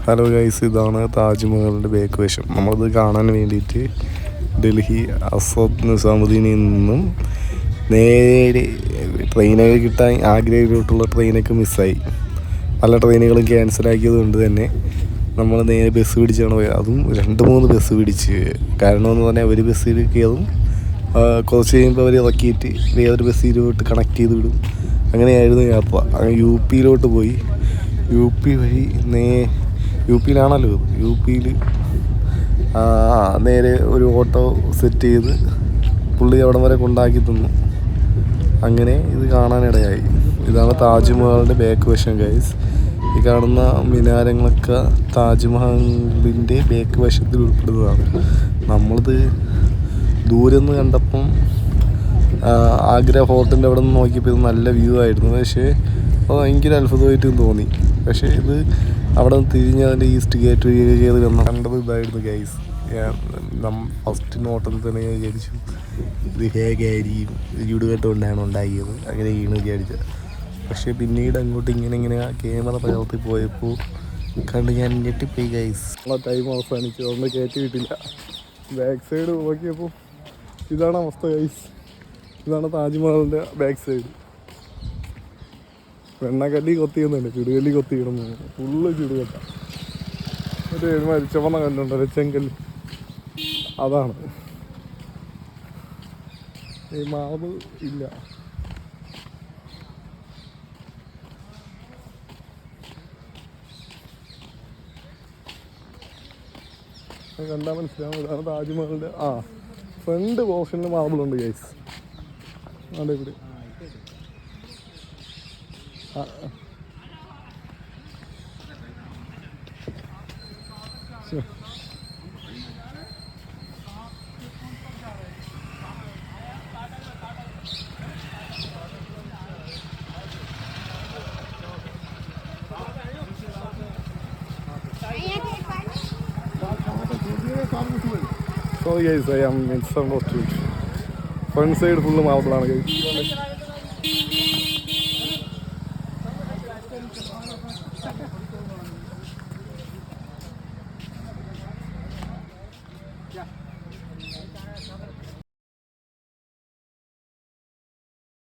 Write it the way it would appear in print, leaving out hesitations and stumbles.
Hello guys, ഇതാണ് താജ്മഹലിൻ്റെ bake വശം. നമ്മളത് കാണാൻ വേണ്ടിയിട്ട് ഡൽഹി അസദ് നിസാമുദ്ദീനിൽ നിന്നും നേരെ ട്രെയിനൊക്കെ കിട്ടാൻ ആഗ്രയിലോട്ടുള്ള ട്രെയിനൊക്കെ മിസ്സായി. പല ട്രെയിനുകളും ക്യാൻസലാക്കിയത് കൊണ്ട് തന്നെ നമ്മൾ നേരെ ബസ് പിടിച്ചാണ് പോയത്. അതും 2-3 ബസ് പിടിച്ച്. കാരണം എന്ന് പറഞ്ഞാൽ ഒരു ബസ്സിൽ കയറും, കുറച്ച് കഴിയുമ്പോൾ അവർ ഇറക്കിയിട്ട് വേറൊരു ബസ്സിലോട്ട് കണക്ട് ചെയ്ത് വിടും. അങ്ങനെയായിരുന്നു യാത്ര. യു പിയിലോട്ട് പോയി. യു പി വഴി യു പിയിലാണല്ലോ, യു പിയിൽ നേരെ ഒരു ഓട്ടോ സെറ്റ് ചെയ്ത് പുള്ളി അവിടം വരെ കൊണ്ടാക്കി തന്നു. അങ്ങനെ ഇത് കാണാനിടയായി. ഇതാണ് താജ്മഹലിൻ്റെ ബാക്ക് വശം ഗൈസ്. ഈ കാണുന്ന മിനാരങ്ങളൊക്കെ താജ്മഹലിൻ്റെ ബാക്ക് വശത്തിൽ ഉൾപ്പെടുന്നതാണ്. നമ്മളിത് ദൂരെ നിന്ന് കണ്ടപ്പം ആഗ്ര ഫോർട്ടിൻ്റെ അവിടെ നിന്ന് നോക്കിയപ്പോൾ ഇത് നല്ല വ്യൂ ആയിരുന്നു. പക്ഷേ ഭയങ്കര അത്ഭുതമായിട്ട് തോന്നി. പക്ഷേ ഇത് അവിടെ നിന്ന് തിരിഞ്ഞ് അതിൻ്റെ ഈസ്റ്റ് ഗേറ്റ് വഴി ചെയ്ത് കണ്ടത് ഇതായിരുന്നു ഗൈസ്. ഫസ്റ്റ് നോട്ടത്തിൽ തന്നെ ഞാൻ വിചാരിച്ചു ഇത് ഹേഗായിരിക്കും, ചുടുകെട്ട് കൊണ്ടാണ് ഉണ്ടാക്കിയത്, അങ്ങനെ വീണ് വിചാരിച്ചത്. പക്ഷേ പിന്നീട് അങ്ങോട്ട് ഇങ്ങനെ ക്യാമറ പകർത്തി പോയപ്പോൾ കണ്ട് ഞാൻ ഞെട്ടിപ്പോയി ഗൈസ്. ആ ടൈം അവസാനിച്ചു, അതുകൊണ്ട് കയറ്റി കിട്ടില്ല. ബാക്ക് സൈഡ് നോക്കിയപ്പോൾ ഇതാണ് അവസ്ഥ ഗൈസ്. ഇതാണ് താജ്മഹലിൻ്റെ ബാക്ക് സൈഡ്. വെണ്ണക്കല്ലി കൊത്തിയെന്നല്ലേ, ചുടുകല്ലി കൊത്തിയിടുന്നു. ഫുള്ള് ചുടുകെട്ട. ഒരു ചുവന്ന കല്ലുണ്ടല്ലോ, ചെങ്കല്ല്, അതാണ്. ഈ മാവ് ഇല്ല. കണ്ടാൽ മനസ്സിലാവും ഇതാണ് താജ്മഹലിൻ്റെ ഫ്രണ്ട് പോർഷനിൽ മാർബിളുണ്ട് ഗൈസ്. അവിടെ ഇവിടെ Sorry guys, I am in some of it. Front side full marble ആണ് guys.